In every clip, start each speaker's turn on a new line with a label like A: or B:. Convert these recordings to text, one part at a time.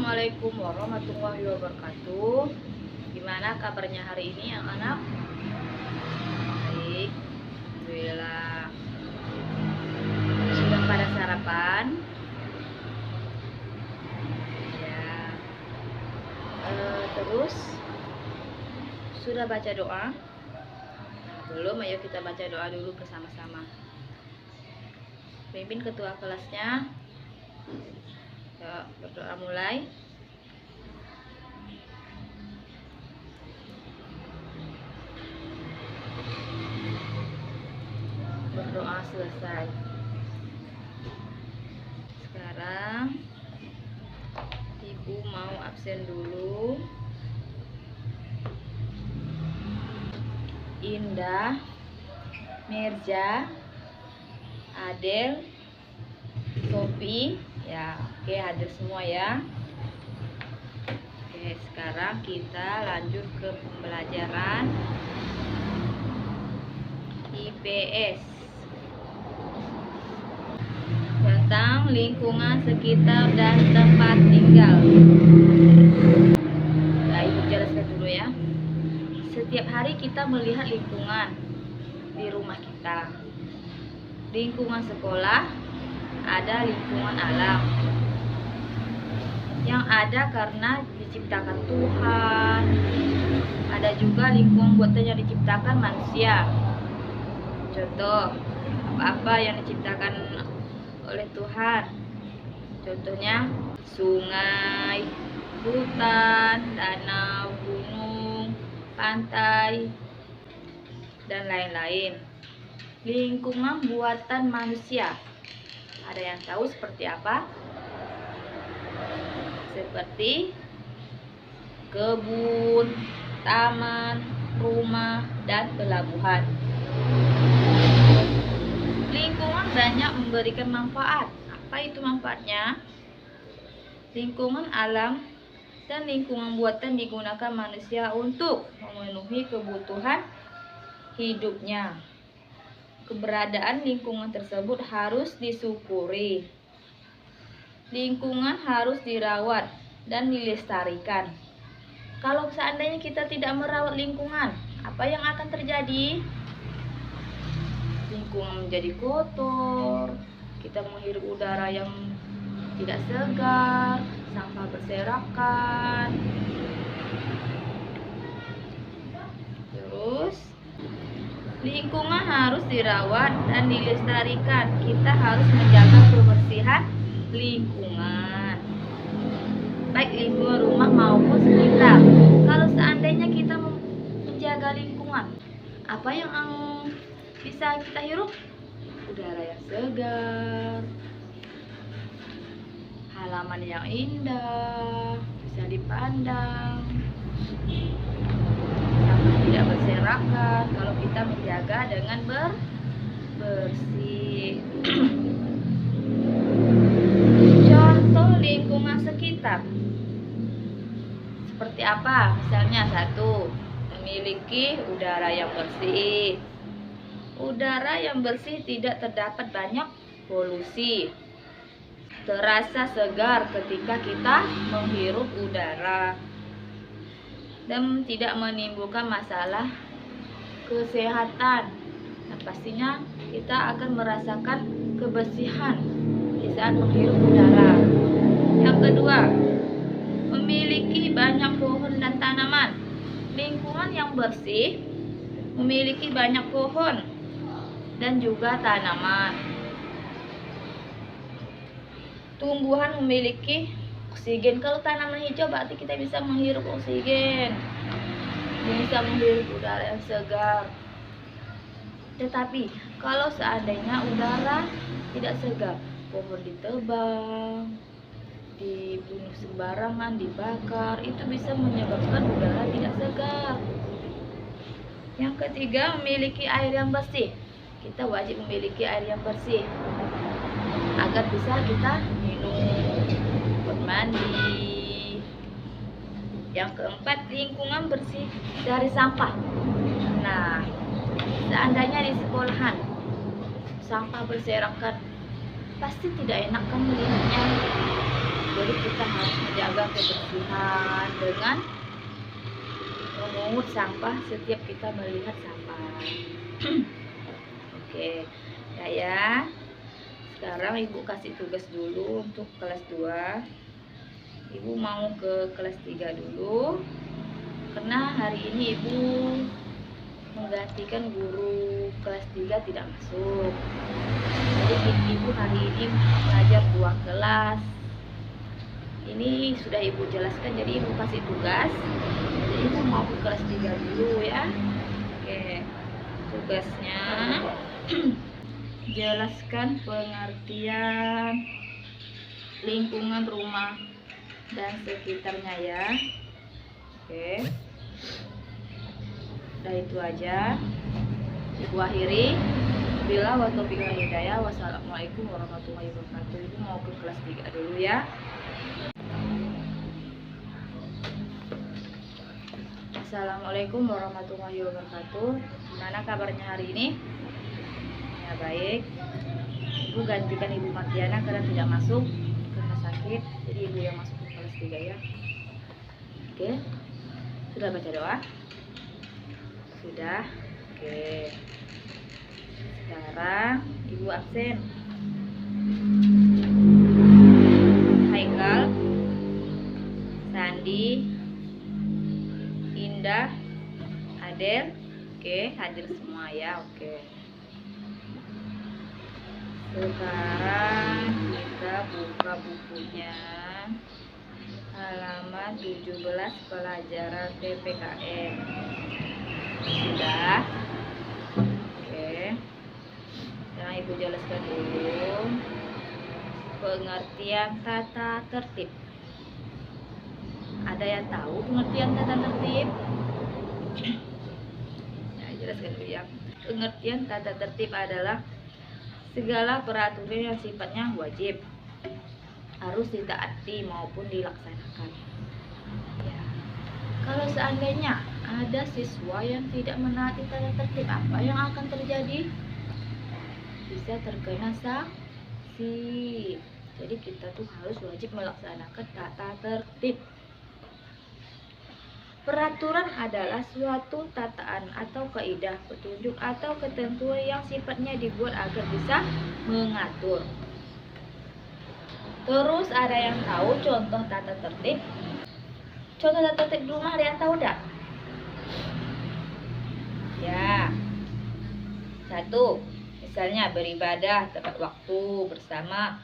A: Assalamualaikum warahmatullahi wabarakatuh. Gimana kabarnya hari ini anak-anak? Baik, alhamdulillah. Sudah pada sarapan? Ya. Terus sudah baca doa? Belum, ayo kita baca doa dulu bersama-sama. Pimpin ketua kelasnya. Ya, berdoa mulai. Berdoa selesai. Sekarang Ibu mau absen dulu. Indah, Mirza, Adel, Sofi, ya, oke, hadir semua ya. Oke, sekarang kita lanjut ke pembelajaran IPS tentang lingkungan sekitar dan tempat tinggal. Nah, Ibu jelaskan dulu ya. Setiap hari kita melihat lingkungan di rumah kita, lingkungan sekolah, ada lingkungan alam yang ada karena diciptakan Tuhan. Ada juga lingkungan buatan yang diciptakan manusia. Contoh, apa-apa yang diciptakan oleh Tuhan. Contohnya sungai, hutan, danau, gunung, pantai, dan lain-lain. Lingkungan buatan manusia, ada yang tahu seperti apa? Seperti kebun, taman, rumah, dan pelabuhan. Lingkungan banyak memberikan manfaat. Apa itu manfaatnya? Lingkungan alam dan lingkungan buatan digunakan manusia untuk memenuhi kebutuhan hidupnya. Keberadaan lingkungan tersebut harus disyukuri. Lingkungan harus dirawat dan dilestarikan. Kalau seandainya kita tidak merawat lingkungan, apa yang akan terjadi? Lingkungan menjadi kotor, kita menghirup udara yang tidak segar, sampah berserakan. Terus lingkungan harus dirawat dan dilestarikan. Kita harus menjaga kebersihan lingkungan, baik lingkungan rumah maupun sekitar. Kalau seandainya kita menjaga lingkungan, apa yang bisa kita hirup? Udara yang segar, halaman yang indah, bisa dipandang, sampah tidak berserakan kalau kita menjaga dengan bersih. Contoh lingkungan sekitar seperti apa? Misalnya, satu, memiliki udara yang bersih. Udara yang bersih tidak terdapat banyak polusi. Terasa segar ketika kita menghirup udara dan tidak menimbulkan masalah kesehatan. Nah, pastinya kita akan merasakan kebersihan di saat menghirup udara. Yang kedua, memiliki banyak pohon dan tanaman. Lingkungan yang bersih memiliki banyak pohon dan juga tanaman. Tumbuhan memiliki oksigen. Kalau tanaman hijau berarti kita bisa menghirup oksigen, bisa menghirup udara yang segar. Tetapi kalau seandainya udara tidak segar, pohon ditebang, dibunuh sembarangan, dibakar, itu bisa menyebabkan udara tidak segar. Yang ketiga, memiliki air yang bersih. Kita wajib memiliki air yang bersih agar bisa kita minum, bermandi. Yang keempat, lingkungan bersih dari sampah. Nah, seandainya di sekolahan sampah berserakan, pasti tidak enak kan melihatnya. Jadi kita harus menjaga kebersihan dengan memungut sampah setiap kita melihat sampah. Oke, ya. Sekarang Ibu kasih tugas dulu untuk kelas 2. Ibu mau ke kelas 3 dulu. Karena hari ini Ibu menggantikan guru kelas 3 tidak masuk. Jadi Ibu hari ini mengajar 2 kelas. Ini sudah Ibu jelaskan, jadi Ibu kasih tugas. Jadi Ibu mau ke kelas 3 dulu ya. Oke. Tugasnya jelaskan pengertian lingkungan rumah dan sekitarnya ya. Oke. Udah itu aja. Ibu akhiri. Bila wa taufiq wal hidayah. Wassalamualaikum warahmatullahi wabarakatuh. Ibu mau ke kelas 3 dulu ya. Assalamualaikum warahmatullahi wabarakatuh. Gimana kabarnya hari ini? Ya baik. Ibu gantikan Ibu Martiana karena tidak masuk karena sakit. Jadi Ibu yang masuk ke kelas 3 ya. Oke. Sudah baca doa? Sudah. Oke. Sekarang Ibu absen. Haikal, Sandi, Indah, Adel. Oke, hadir semua ya. Oke. Sekarang kita buka bukunya. Halaman 17 pelajaran PPKN. Sudah. Oke. Sekarang Ibu jelaskan dulu pengertian tata tertib. Ada yang tahu pengertian tata tertib? Ya, jelaskan dulu ya. Pengertian tata tertib adalah segala peraturan yang sifatnya wajib, harus ditaati maupun dilaksanakan. Ya. Kalau seandainya ada siswa yang tidak menaati tata tertib, apa yang akan terjadi? Bisa terkena sanksi. Jadi kita tuh harus wajib melaksanakan tata tertib. Peraturan adalah suatu tataan atau kaidah, petunjuk atau ketentuan yang sifatnya dibuat agar bisa mengatur. Terus ada yang tahu contoh tata tertib? Contoh tata tertib di rumah ada yang tahu enggak? Ya. 1. Misalnya beribadah tepat waktu bersama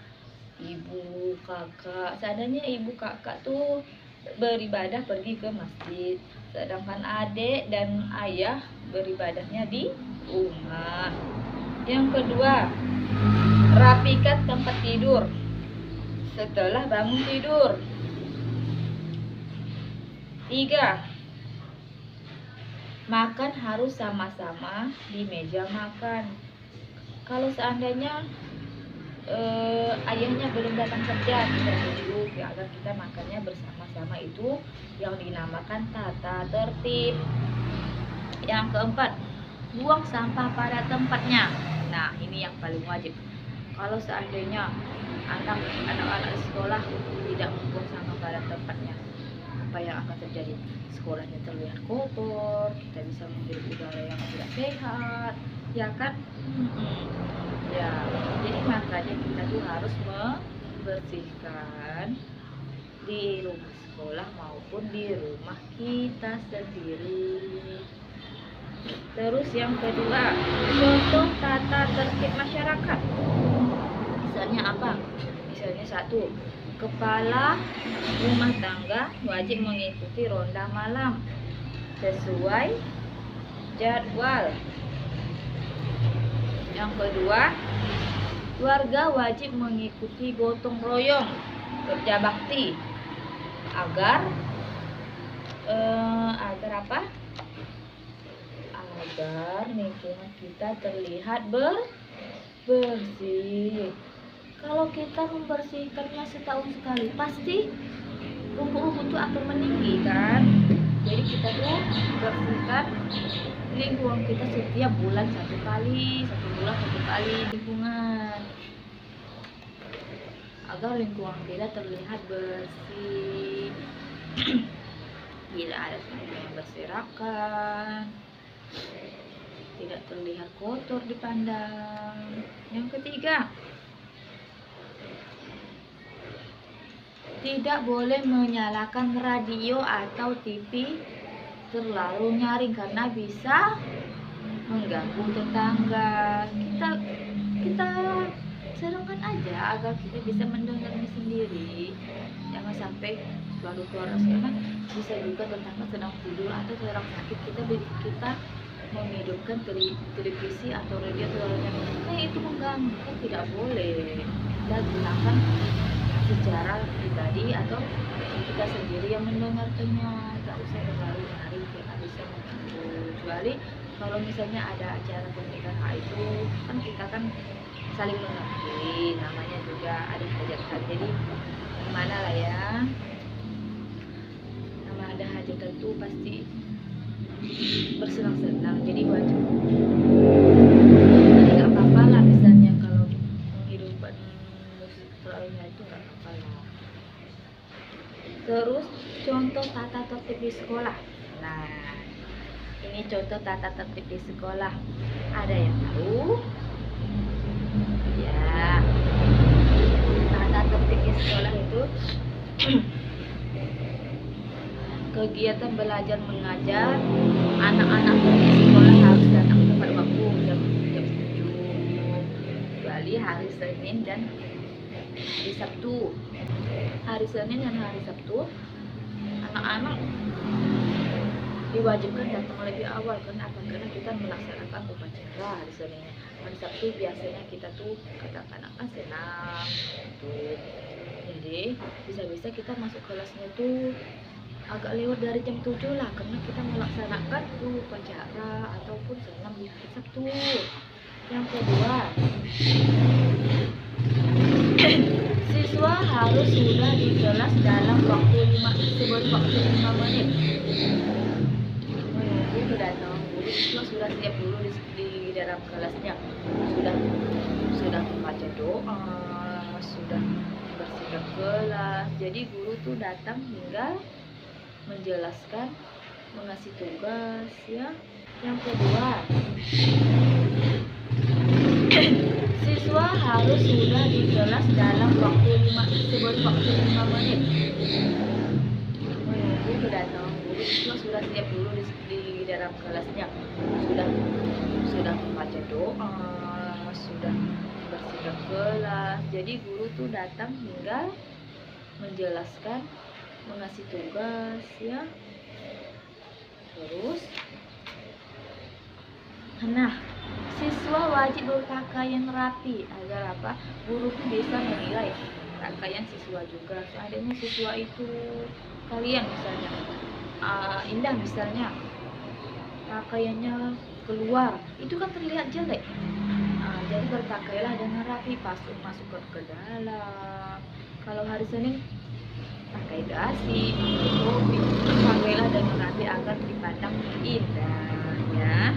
A: ibu, kakak. Seandainya ibu kakak tuh beribadah pergi ke masjid, sedangkan adik dan ayah beribadahnya di rumah. Yang kedua, rapikan tempat tidur setelah bangun tidur. 3. Makan harus sama-sama di meja makan. Kalau seandainya ayahnya belum datang kerja, kita duduk ya, agar kita makannya bersama-sama, itu yang dinamakan tata tertib. Yang keempat, buang sampah pada tempatnya. Nah, ini yang paling wajib. Kalau seandainya anak-anak sekolah tidak membuang sampah pada tempatnya, apa yang akan terjadi? Sekolahnya terlihat kotor, kita bisa menghirup udara yang tidak sehat, ya kan? Ya, jadi makanya kita tuh harus membersihkan di rumah sekolah maupun di rumah kita sendiri. Terus yang kedua, contoh tata tertib masyarakat. Misalnya apa? Misalnya 1, kepala rumah tangga wajib mengikuti ronda malam sesuai jadwal. Yang kedua, warga wajib mengikuti gotong royong kerja bakti agar apa? Agar lingkungan kita terlihat bersih. Kalau kita membersihkannya setahun sekali, pasti rumput-rumput itu akan meninggi kan. Jadi kita tuh bersihkan lingkungan kita setiap bulan 1 kali, 1 bulan 1 kali lingkungan, agar lingkungan kita terlihat bersih. Bila ada sampah yang berserakan, tidak terlihat kotor dipandang. Yang ketiga, tidak boleh menyalakan radio atau TV terlalu nyaring karena bisa mengganggu tetangga. Kita serangkan aja agar kita bisa mendengarnya sendiri. Jangan sampai selalu keluar karena bisa juga tetangga sedang tidur atau sedang sakit, kita menghidupkan televisi atau radio terlalu nyaring. Nah, itu mengganggu, kan tidak boleh. Kita gunakan secara pribadi atau kita sendiri yang mendengarkannya, tak usah terlalu nyaring karena bisa mengganggu. Kecuali kalau misalnya ada acara pernikahan, itu kan kita kan saling mengerti, namanya juga ada hajatan, jadi gimana lah ya, nama ada hajatan tuh pasti bersenang-senang, jadi wajib. Jadi nggak apa-apa lah misalnya kalau menghidupkan musik terlalu itu nggak apa-apa lah. Terus contoh tata tertib di sekolah. Nah, ini contoh tata tertib di sekolah. Ada yang tahu? Ya, tata tertib di sekolah itu kegiatan belajar mengajar. Anak-anak di sekolah harus datang tepat waktu jam 7, kecuali hari Senin dan hari Sabtu. Hari Senin dan hari Sabtu anak-anak diwajibkan datang lebih awal. Kenapa? Karena kita melaksanakan upacara hari Senin. Hari Sabtu biasanya kita tuh kadang-kadang kan senam gitu. Jadi bisa-bisa kita masuk kelasnya tuh agak lewat dari jam 7 lah, karena kita melaksanakan tuh upacara ataupun senam di hari Sabtu. Yang kedua, siswa harus sudah di kelas dalam waktu 5 menit. Menunggu kedatangan guru, siswa sudah siap dulu di dalam kelasnya, sudah membaca doa, sudah bersihkan kelas. Jadi guru tuh datang tinggal menjelaskan, mengasih tugas ya. Yang kedua, siswa harus sudah di kelas dalam waktu 5 menit. Menunggu kedatangan guru, siswa sudah siap dulu di dalam kelasnya, sudah membaca doa, sudah bersihkan kelas. Jadi guru tuh datang tinggal menjelaskan, mengasih tugas ya. Terus, nah, siswa wajib berpakaian rapi agar apa? Guru tuh bisa menilai pakaian siswa juga. Seandainya siswa itu kalian misalnya indah, misalnya pakaiannya keluar, itu kan terlihat jelek. Jadi berpakailah dengan rapi, masuk ke dalam. Kalau hari Senin pakai dasi, pakai topi, pakailah dengan rapi agar dipandang indah ya.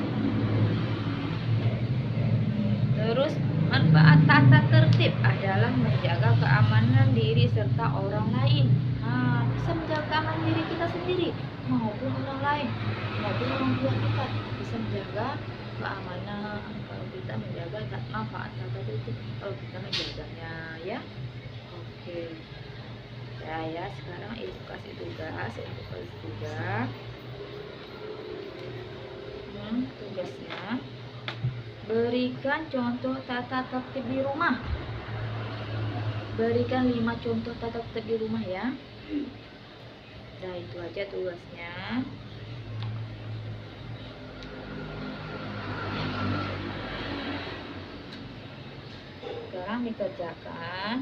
A: Terus, manfaat tata tertib adalah menjaga keamanan diri serta orang lain. Bisa menjaga keamanan diri kita sendiri maupun orang lain, maupun orang tua kita. Bisa menjaga keamanan kalau kita menjaga manfaat tata tertib, kalau kita menjaganya ya. Oke. Ya, sekarang ibu kasih tugas untuk kelas 3. Tugasnya, berikan contoh tata tertib di rumah. Berikan 5 contoh tata tertib di rumah ya. Nah, itu aja tugasnya. Sekarang dikerjakan.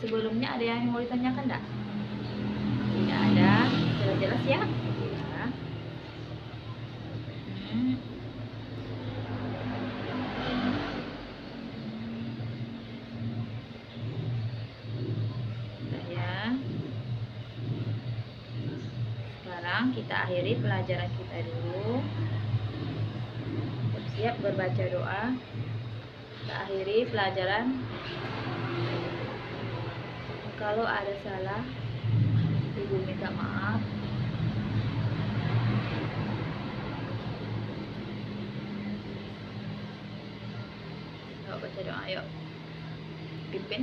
A: Sebelumnya ada yang mau ditanyakan enggak? Tidak ada, jelas-jelas ya. Sekarang sayang, kita akhiri pelajaran kita dulu. Siap berbaca doa. Kita akhiri pelajaran. Kalau ada salah, Ibu minta maaf. Yuk baca doa, yuk. Pimpin.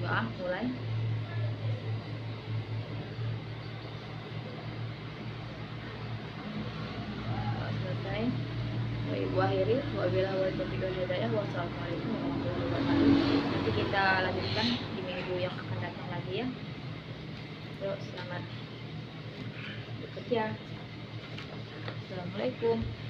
A: Doa, mulai. Doa selesai. Ibu akhiri. Wabillahi taufiq wal hidayah. Wassalamualaikum warahmatullahi wabarakatuh. Nanti kita lanjutkan di minggu yang akan datang lagi ya. Yuk, selamat bekerja. Assalamualaikum.